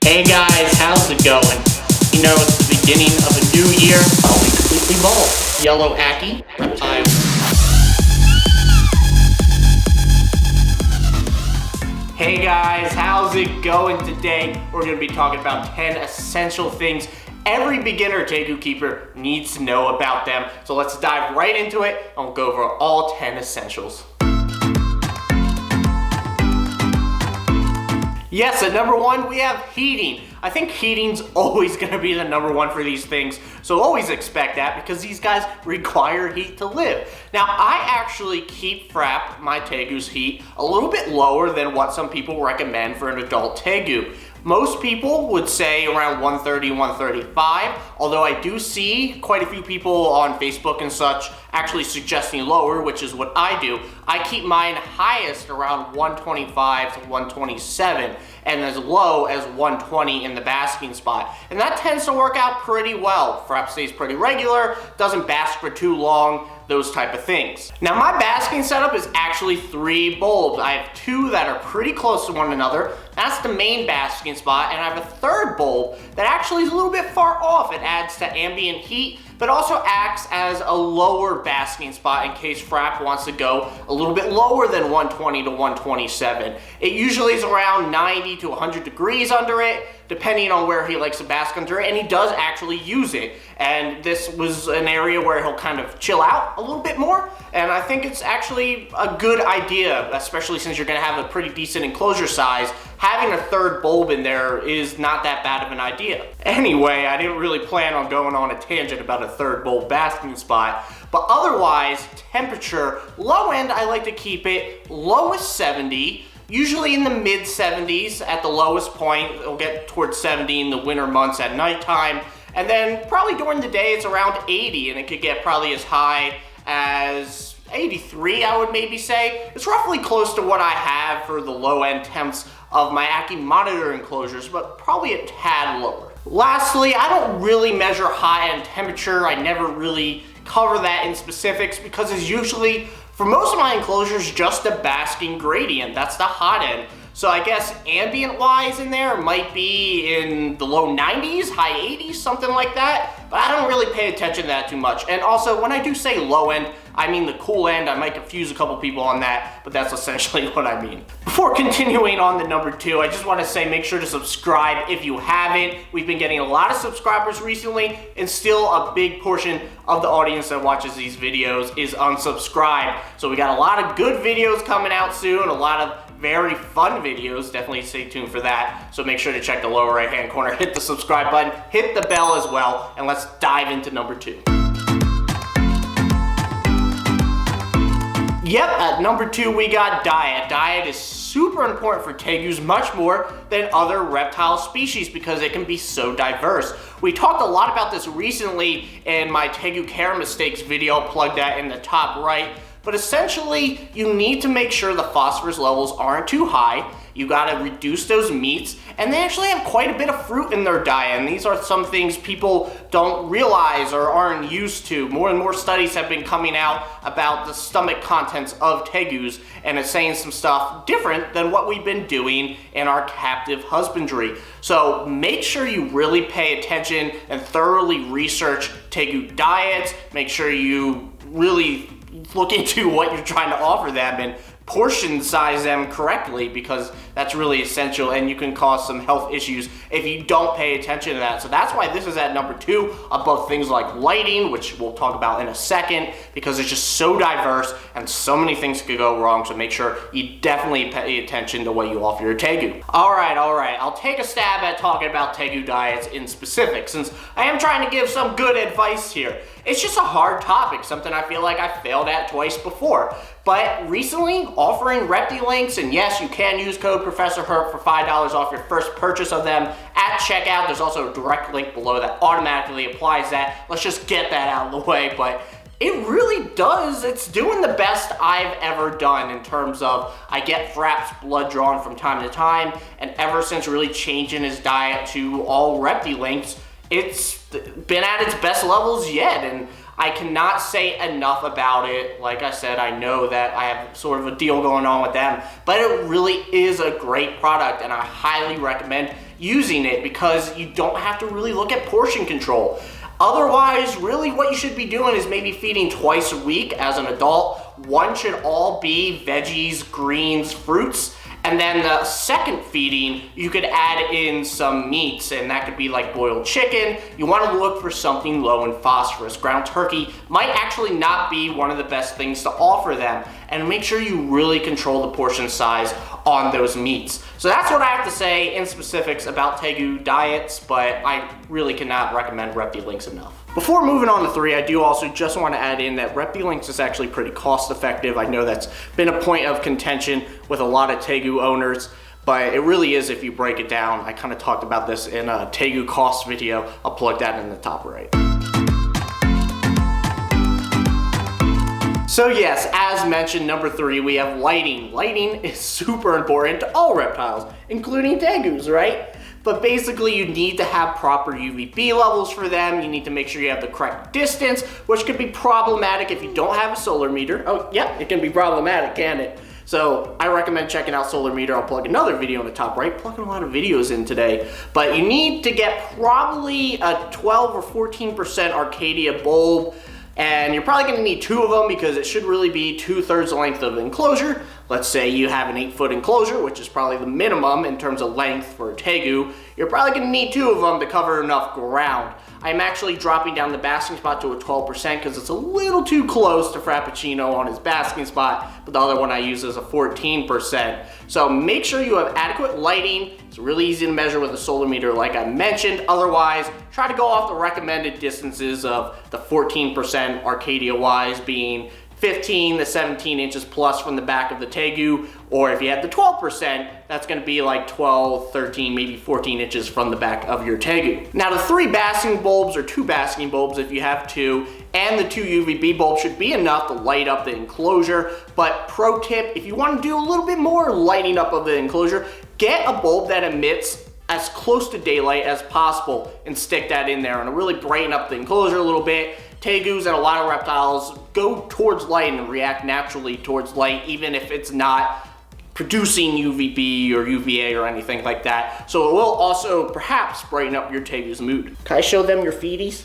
Hey guys, how's it going? You know, it's the beginning of a new year. I'll be completely bald. Yellow Ackie, Reptile. Hey guys, how's it going today? We're going to be talking about 10 essential things every beginner Tegu keeper needs to know about them. So let's dive right into it and we'll go over all 10 essentials. Yes, at number one, we have heating. I think heating's always gonna be the number one for these things, so always expect that because these guys require heat to live. Now, I actually keep Frapp, my Tegu's heat, a little bit lower than what some people recommend for an adult Tegu. Most people would say around 130, 135, although I do see quite a few people on Facebook and such actually suggesting lower, which is what I do. I keep mine highest around 125 to 127 and as low as 120 in the basking spot. And that tends to work out pretty well. Frapp stays pretty regular, doesn't bask for too long, those type of things. Now my basking setup is actually 3 bulbs. I have 2 that are pretty close to one another. That's the main basking spot, and I have a 3rd bulb that actually is a little bit far off. It adds to ambient heat, but also acts as a lower basking spot in case Frapp wants to go a little bit lower than 120 to 127. It usually is around 90 to 100 degrees under it, depending on where he likes to bask under it, and he does actually use it. And this was an area where he'll kind of chill out a little bit more, and I think it's actually a good idea, especially since you're gonna have a pretty decent enclosure size. Having a 3rd bulb in there is not that bad of an idea. Anyway, I didn't really plan on going on a tangent about a 3rd bulb basking spot, but otherwise, temperature, low end, I like to keep it lowest 70, usually in the mid 70s at the lowest point. It'll get towards 70 in the winter months at nighttime, and then probably during the day it's around 80, and it could get probably as high as 83, I would maybe say. It's roughly close to what I have for the low end temps of my Ackie Monitor enclosures, but probably a tad lower. Lastly, I don't really measure high end temperature. I never really cover that in specifics because it's usually, for most of my enclosures, just a basking gradient. That's the hot end. So I guess ambient wise in there might be in the low 90s, high 80s, something like that. But I don't really pay attention to that too much. And also, when I do say low end, I mean the cool end. I might confuse a couple people on that, but that's essentially what I mean. Before continuing on to number 2, I just want to say make sure to subscribe if you haven't. We've been getting a lot of subscribers recently, and still a big portion of the audience that watches these videos is unsubscribed. So we got a lot of good videos coming out soon, a lot of very fun videos. Definitely stay tuned for that. So make sure to check the lower right hand corner, hit the subscribe button, hit the bell as well, and let's dive into number 2. Yep, at number 2 we got diet. Diet is super important for Tegus, much more than other reptile species because it can be so diverse. We talked a lot about this recently in my Tegu care mistakes video. I'll plug that in the top right. But essentially, you need to make sure the phosphorus levels aren't too high. You gotta reduce those meats, and they actually have quite a bit of fruit in their diet, and these are some things people don't realize or aren't used to. More and more studies have been coming out about the stomach contents of Tegus, and it's saying some stuff different than what we've been doing in our captive husbandry. So make sure you really pay attention and thoroughly research Tegu diets. Make sure you really look into what you're trying to offer them and portion size them correctly, because that's really essential, and you can cause some health issues if you don't pay attention to that. So that's why this is at number 2 above things like lighting, which we'll talk about in a second, because it's just so diverse and so many things could go wrong. So make sure you definitely pay attention to what you offer your Tegu. All right, I'll take a stab at talking about Tegu diets in specific, since I am trying to give some good advice here. It's just a hard topic, something I feel like I failed at twice before. But recently, offering Reptile links, and yes, you can use code Professor Herp for $5 off your first purchase of them at checkout. There's also a direct link below that automatically applies that. Let's just get that out of the way, but it really does. It's doing the best I've ever done in terms of I get Frapp's blood drawn from time to time, and ever since really changing his diet to all Reptile links, it's been at its best levels yet, and I cannot say enough about it. Like I said, I know that I have sort of a deal going on with them, but it really is a great product, and I highly recommend using it because you don't have to really look at portion control. Otherwise, really what you should be doing is maybe feeding twice a week as an adult. One should all be veggies, greens, fruits. And then the second feeding, you could add in some meats, and that could be like boiled chicken. You want to look for something low in phosphorus. Ground turkey might actually not be one of the best things to offer them. And make sure you really control the portion size on those meats. So that's what I have to say in specifics about Tegu diets, but I really cannot recommend Reptilinks enough. Before moving on to 3, I do also just want to add in that Reptilinks is actually pretty cost effective. I know that's been a point of contention with a lot of Tegu owners, but it really is if you break it down. I kind of talked about this in a Tegu cost video. I'll plug that in the top right. So yes, as mentioned, number 3, we have lighting. Lighting is super important to all reptiles, including Tegus, right? But basically you need to have proper UVB levels for them. You need to make sure you have the correct distance, which could be problematic if you don't have a solar meter. Oh yeah, it can be problematic, can it? So I recommend checking out solar meter. I'll plug another video in the top right. Plugging a lot of videos in today. But you need to get probably a 12 or 14% Arcadia bulb. And you're probably going to need 2 of them because it should really be 2/3 the length of the enclosure. Let's say you have an 8-foot enclosure, which is probably the minimum in terms of length for a Tegu. You're probably going to need 2 of them to cover enough ground. I'm actually dropping down the basking spot to a 12% because it's a little too close to Frappuccino on his basking spot, but the other one I use is a 14%. So make sure you have adequate lighting. It's really easy to measure with a solar meter like I mentioned. Otherwise, try to go off the recommended distances of the 14% Arcadia wise being 15 to 17 inches plus from the back of the Tegu, or if you have the 12%, that's going to be like 12, 13, maybe 14 inches from the back of your Tegu. Now the 3 basking bulbs, or 2 basking bulbs if you have 2, and the 2 UVB bulbs should be enough to light up the enclosure. But pro tip, if you want to do a little bit more lighting up of the enclosure, get a bulb that emits as close to daylight as possible and stick that in there and it'll really brighten up the enclosure a little bit. Tegus and a lot of reptiles go towards light and react naturally towards light, even if it's not producing UVB or UVA or anything like that. So it will also perhaps brighten up your Tegu's mood. Can I show them your feeties?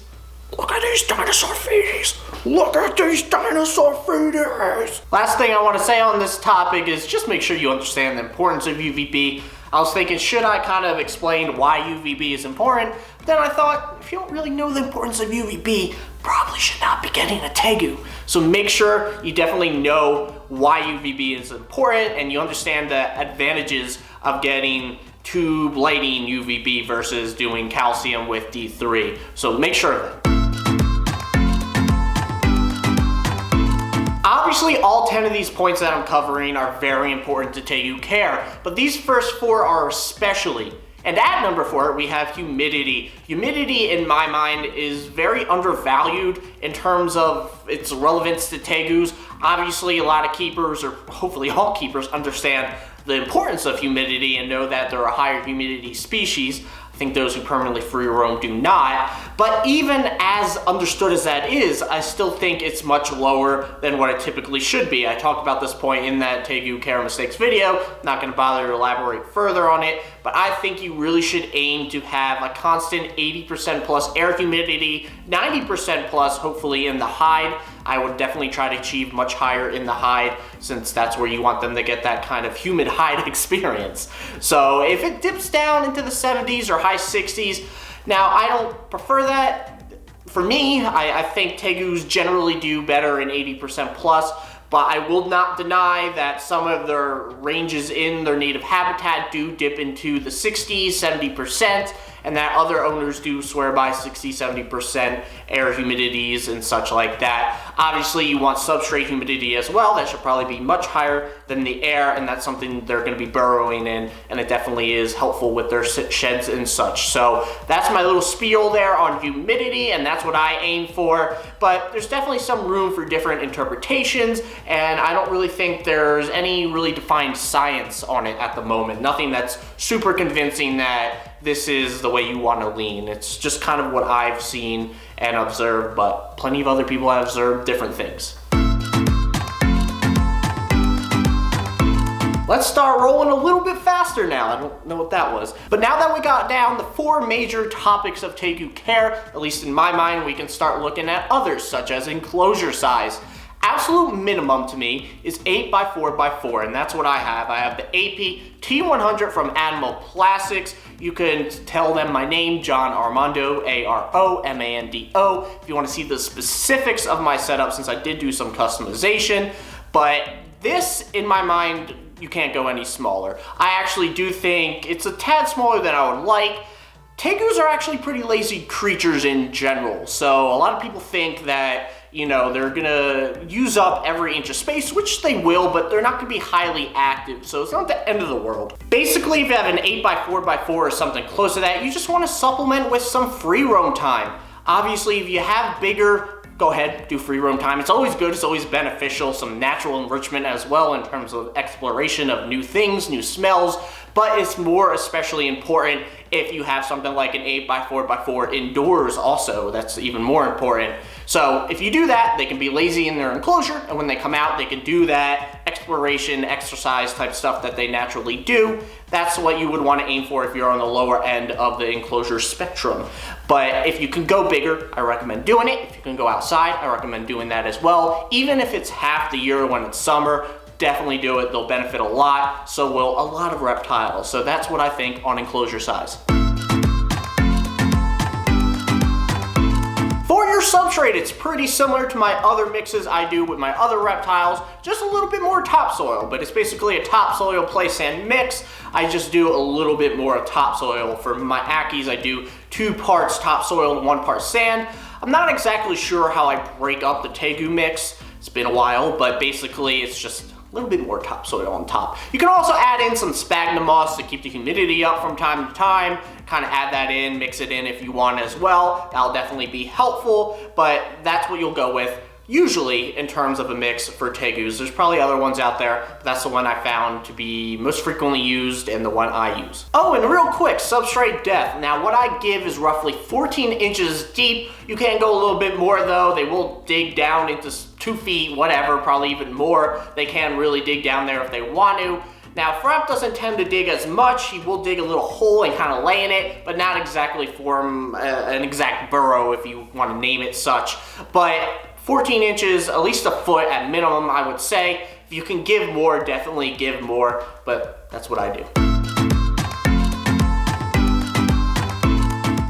Look at these dinosaur feeties! Look at these dinosaur feeties! Last thing I want to say on this topic is just make sure you understand the importance of UVB. I was thinking, should I kind of explain why UVB is important? Then I thought, if you don't really know the importance of UVB, probably should not be getting a Tegu. So make sure you definitely know why UVB is important and you understand the advantages of getting tube lighting UVB versus doing calcium with D3. So make sure of that. Obviously, all 10 of these points that I'm covering are very important to Tegu care, but these first 4 are especially. And at number 4, we have humidity. Humidity, in my mind, is very undervalued in terms of its relevance to Tegus. Obviously, a lot of keepers, or hopefully all keepers, understand the importance of humidity and know that there are higher humidity species. I think those who permanently free roam do not. But even as understood as that is, I still think it's much lower than what it typically should be. I talked about this point in that Tegu care mistakes video. Not going to bother to elaborate further on it, but I think you really should aim to have a constant 80% plus air humidity, 90% plus hopefully in the hide. I would definitely try to achieve much higher in the hide since that's where you want them to get that kind of humid hide experience. So if it dips down into the 70s or high 60s, now I don't prefer that. For me, I think Tegus generally do better in 80% plus, but I will not deny that some of their ranges in their native habitat do dip into the 60s, 70%, and that other owners do swear by 60-70% air humidities and such like that. Obviously, you want substrate humidity as well. That should probably be much higher than the air, and that's something they're going to be burrowing in, and it definitely is helpful with their sheds and such. So that's my little spiel there on humidity, and that's what I aim for. But there's definitely some room for different interpretations, and I don't really think there's any really defined science on it at the moment. Nothing that's super convincing that this is the way you want to lean. It's just kind of what I've seen and observed, but plenty of other people have observed different things. Let's start rolling a little bit faster now. I don't know what that was. But now that we got down the 4 major topics of Tegu care, at least in my mind, we can start looking at others, such as enclosure size. Absolute minimum to me is 8 by 4 by 4, and that's what I have. I have the AP T100 from Animal Plastics. You can tell them my name, John Armando, Aromando. If you want to see the specifics of my setup, since I did do some customization. But this, in my mind, you can't go any smaller. I actually do think it's a tad smaller than I would like. Tegus are actually pretty lazy creatures in general, so a lot of people think that, you know, they're gonna use up every inch of space, which they will, but they're not gonna be highly active, so it's not the end of the world. Basically, if you have an 8 by 4 by 4 or something close to that, you just want to supplement with some free roam time. Obviously, if you have bigger, go ahead, do free roam time. It's always good, it's always beneficial, some natural enrichment as well in terms of exploration of new things, new smells, but it's more especially important if you have something like an 8 by 4 by 4 indoors also. That's even more important. So if you do that, they can be lazy in their enclosure, and when they come out, they can do that exploration, exercise type stuff that they naturally do. That's what you would want to aim for if you're on the lower end of the enclosure spectrum. But if you can go bigger, I recommend doing it. If you can go outside, I recommend doing that as well. Even if it's half the year when it's summer, definitely do it. They'll benefit a lot. So will a lot of reptiles. So that's what I think on enclosure size. For your substrate, it's pretty similar to my other mixes I do with my other reptiles, just a little bit more topsoil, but it's basically a topsoil play sand mix. I just do a little bit more of topsoil. For my Ackies, I do 2 parts topsoil and 1 part sand. I'm not exactly sure how I break up the Tegu mix. It's been a while, but basically it's just a little bit more topsoil on top. You can also add in some sphagnum moss to keep the humidity up from time to time. Kind of add that in, mix it in if you want as well. That'll definitely be helpful, but that's what you'll go with usually in terms of a mix for Tegus. There's probably other ones out there, but that's the one I found to be most frequently used and the one I use. Oh, and real quick, substrate depth. Now what I give is roughly 14 inches deep. You can go a little bit more though. They will dig down into 2 feet, whatever, probably even more. They can really dig down there if they want to. Now, Frapp doesn't tend to dig as much. He will dig a little hole and kind of lay in it, but not exactly form an exact burrow, if you want to name it such. But 14 inches, at least a foot at minimum, I would say. If you can give more, definitely give more, but that's what I do.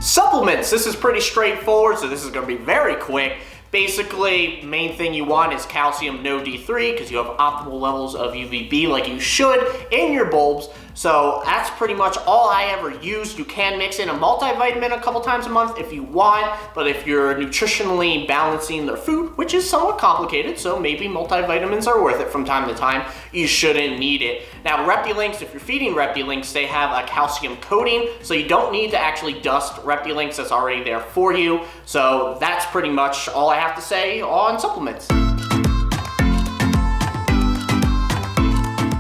Supplements, this is pretty straightforward, so this is going to be very quick. Basically, main thing you want is calcium, no D3, because you have optimal levels of UVB like you should in your bulbs. So that's pretty much all I ever use. You can mix in a multivitamin a couple times a month if you want, but if you're nutritionally balancing their food, which is somewhat complicated, so maybe multivitamins are worth it from time to time, you shouldn't need it. Now, Reptilinks, if you're feeding Reptilinks, they have a calcium coating, so you don't need to actually dust Reptilinks, that's already there for you. So that's pretty much all I have to say on supplements.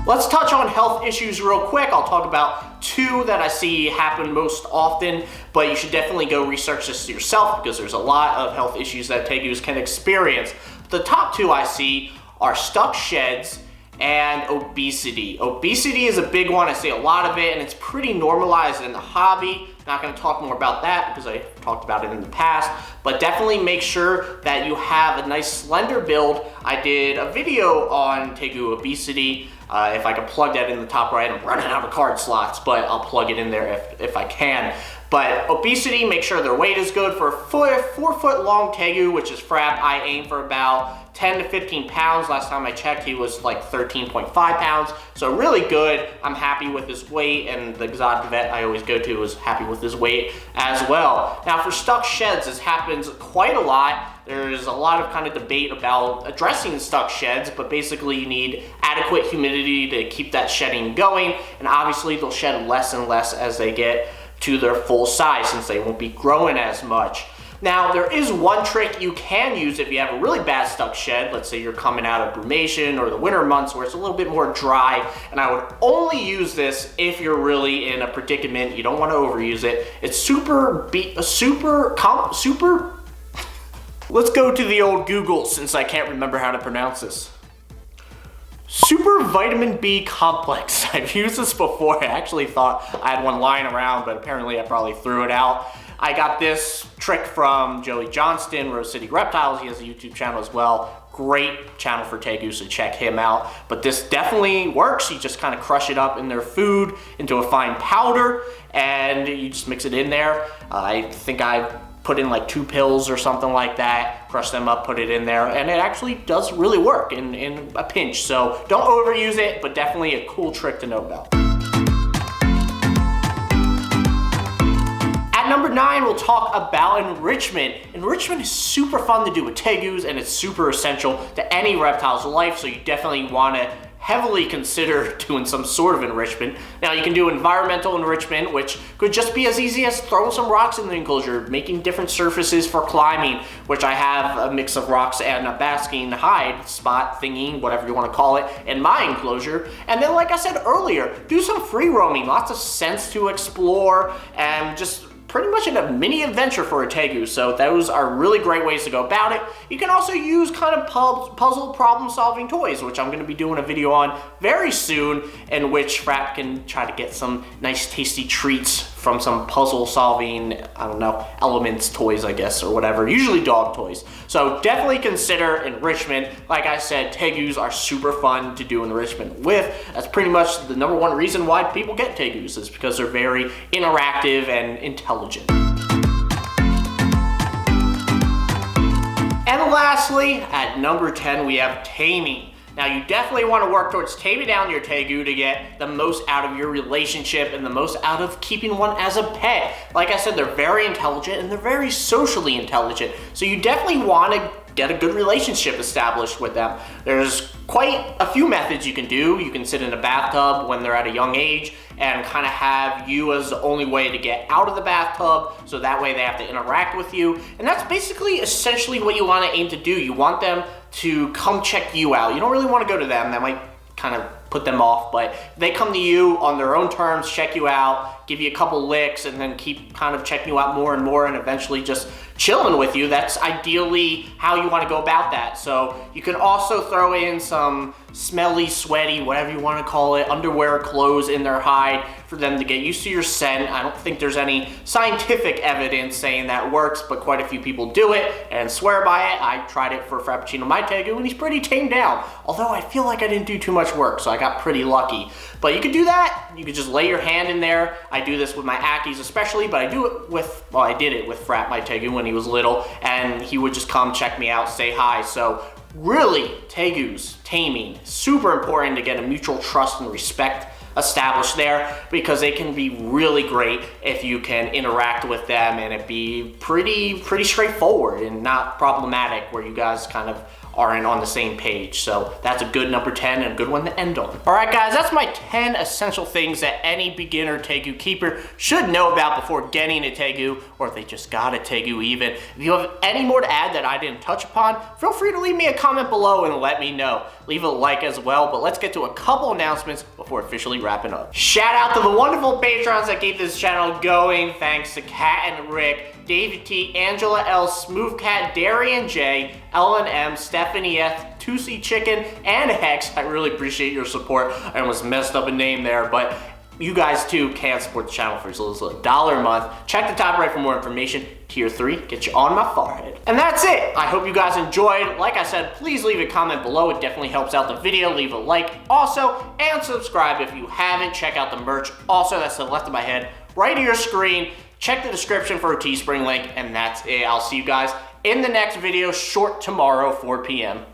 Let's touch on health issues real quick. I'll talk about 2 that I see happen most often, but you should definitely go research this yourself because there's a lot of health issues that Tegus can experience. The top 2 I see are stuck sheds and obesity. Obesity is a big one. I see a lot of it, and it's pretty normalized in the hobby. Not going to talk more about that because I talked about it in the past, but definitely make sure that you have a nice slender build. I did a video on Tegu obesity. If I can plug that in the top right, I'm running out of card slots, but I'll plug it in there if I can. But obesity, make sure their weight is good. For a 4-foot long Tegu, which is Frapp, I aim for about 10 to 15 pounds. Last time I checked, he was like 13.5 pounds. So really good. I'm happy with his weight, and the exotic vet I always go to is happy with his weight as well. Now for stuck sheds, this happens quite a lot. There's a lot of kind of debate about addressing stuck sheds, but basically you need adequate humidity to keep that shedding going, and obviously they'll shed less and less as they get to their full size since they won't be growing as much. Now, there is one trick you can use if you have a really bad stuck shed. Let's say you're coming out of brumation or the winter months where it's a little bit more dry, and I would only use this if you're really in a predicament. You don't want to overuse it. It's super. Let's go to the old Google since I can't remember how to pronounce this. Super Vitamin B Complex. I've used this before. I actually thought I had one lying around, but apparently I probably threw it out. I got this trick from Joey Johnston, Rose City Reptiles. He has a YouTube channel as well. Great channel for Tegu, so check him out. But this definitely works. You just kind of crush it up in their food into a fine powder, and you just mix it in there. I think I put in like 2 pills or something like that, crush them up, put it in there, and it actually does really work in a pinch. So don't overuse it, but definitely a cool trick to know about. Number 9, we'll talk about enrichment. Enrichment is super fun to do with tegus, and it's super essential to any reptile's life, so you definitely want to heavily consider doing some sort of enrichment. Now, you can do environmental enrichment, which could just be as easy as throwing some rocks in the enclosure, making different surfaces for climbing, which I have a mix of rocks and a basking hide spot thingy, whatever you want to call it, in my enclosure. And then, like I said earlier, do some free roaming, lots of scents to explore, and just pretty much a mini adventure for a tegu. So those are really great ways to go about it. You can also use kind of puzzle problem solving toys, which I'm going to be doing a video on very soon, in which Frap can try to get some nice tasty treats from some puzzle solving, I don't know, elements toys, I guess, or whatever, usually dog toys. So definitely consider enrichment. Like I said, tegus are super fun to do enrichment with. That's pretty much the number 1 reason why people get tegus, is because they're very interactive and intelligent. And lastly, at number 10, we have taming. Now, you definitely want to work towards taming down your tegu to get the most out of your relationship and the most out of keeping one as a pet. Like I said, they're very intelligent and they're very socially intelligent. So you definitely want to get a good relationship established with them. There's quite a few methods you can do. You can sit in a bathtub when they're at a young age and kind of have you as the only way to get out of the bathtub, so that way they have to interact with you. And that's basically essentially what you want to aim to do. You want them to come check you out. You don't really want to go to them. That might kind of put them off, but they come to you on their own terms, check you out, give you a couple licks, and then keep kind of checking you out more and more, and eventually just chilling with you. That's ideally how you want to go about that. So you can also throw in some smelly, sweaty, whatever you want to call it, underwear, clothes in their hide for them to get used to your scent. I don't think there's any scientific evidence saying that works, but quite a few people do it and swear by it. I tried it for Frappuccino, my tegu, and he's pretty tamed down. Although I feel like I didn't do too much work, so I got pretty lucky. But you could do that. You could just lay your hand in there. I do this with my Ackies especially, but I do it with, well, I did it with Frap, my tegu, when he was little, and he would just come check me out, say hi. So really, tegus, taming, super important to get a mutual trust and respect established there, because they can be really great if you can interact with them and it be pretty straightforward and not problematic, where you guys kind of aren't on the same page. So that's a good number 10 and a good one to end on. All right, guys, that's my 10 essential things that any beginner tegu keeper should know about before getting a tegu, or if they just got a tegu even. If you have any more to add that I didn't touch upon, feel free to leave me a comment below and let me know. Leave a like as well, but let's get to a couple announcements before officially wrapping up. Shout out to the wonderful patrons that keep this channel going. Thanks to Kat and Rick, David T, Angela L, Smooth Cat, Darian J, Ellen M, Stephanie F, Tusi Chicken, and Hex. I really appreciate your support. I almost messed up a name there, but you guys too can support the channel for as little as $1 a month. Check the top right for more information. Tier 3, get you on my forehead. And that's it. I hope you guys enjoyed. Like I said, please leave a comment below. It definitely helps out the video. Leave a like also, and subscribe if you haven't. Check out the merch. Also, that's to the left of my head, right of your screen. Check the description for a Teespring link, and that's it. I'll see you guys in the next video, short tomorrow, 4 p.m.